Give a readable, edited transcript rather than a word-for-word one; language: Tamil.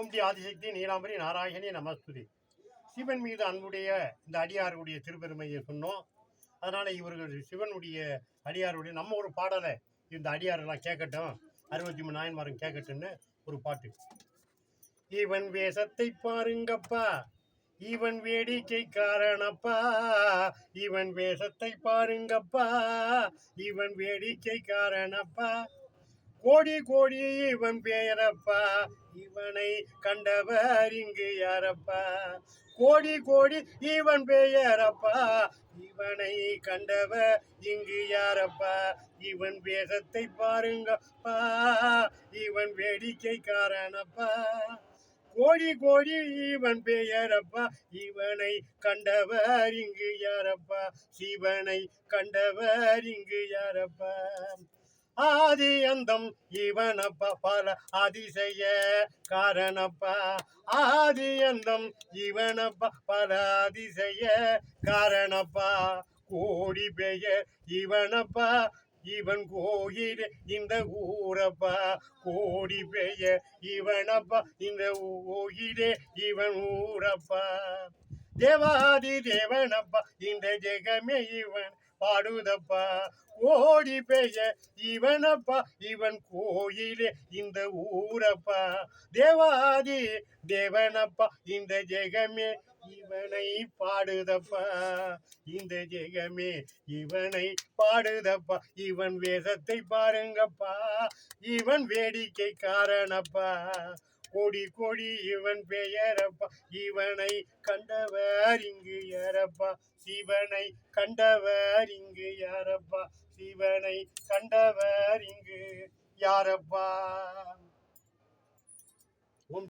ஓம் டி ஆதிசக்தி நீலாம்பரி நாராயணி நமஸ்துதி. சிவன் மீது அன்புடைய இந்த அடியாருடைய திருப்பெருமையை சொன்னோம். அதனால் இவர்கள் சிவனுடைய அடியாருடைய நம்ம ஒரு பாடலை இந்த அடியாரெல்லாம் கேட்கட்டும், 63 நாயன்மாரும் கேட்கட்டும்னு ஒரு பாட்டு. இவன் வேஷத்தை பாருங்கப்பா, இவன் வேடிக்கை காரணப்பா, இவன் வேஷத்தை பாருங்கப்பா, இவன் வேடிக்கை காரணப்பா, கோடி கோடி இவன் பெயரப்பா, இவனை கண்டவர் இங்கு யாரப்பா, கோடி கோடி இவன் பெயரப்பா, இவனை கண்டவர் இங்கு யாரப்பா, இவன் வேஷத்தை பாருங்கப்பா, இவன் வேடிக்கை காரணப்பா, கோடி கோடி இவன் பெயரப்பா, இவனை கண்டவர் இங்கு யாரப்பா, சிவனை கண்டவர் இங்கு யாரப்பா, ஆதி அந்தம் இவனப்பா, பல அதிசய காரணப்பா, ஆதி அந்தம் இவனப்பா, பல அதிசய காரணப்பா, கோடி பெயர் இவனப்பா, இவன் கோயில் இந்த ஊரப்பா, கோடி பெயர் இவனப்பா, இந்த கோயிலே இவன் ஊரப்பா, தேவாதி தேவனப்பா, இந்த ஜெகமே இவன் பாடுதப்பா, கோடி பெயர் இவனப்பா, இவன் கோயிலே இந்த ஊரப்பா, தேவாதி தேவனப்பா, இந்த ஜெகமே இவனை பாடுதப்பா, இந்த ஜெகமே இவனை பாடுதப்பா, இவன் வேஷத்தை பாருங்கப்பா, இவன் வேடிக்கை காரணப்பா, கோடி கோடி இவன் பெயரப்பா, இவனை கண்டவர் இங்கு யாரப்பா, சிவனை கண்டவர் இங்கு யாரப்பா, சிவனை கண்டவர் இங்கு யாரப்பா.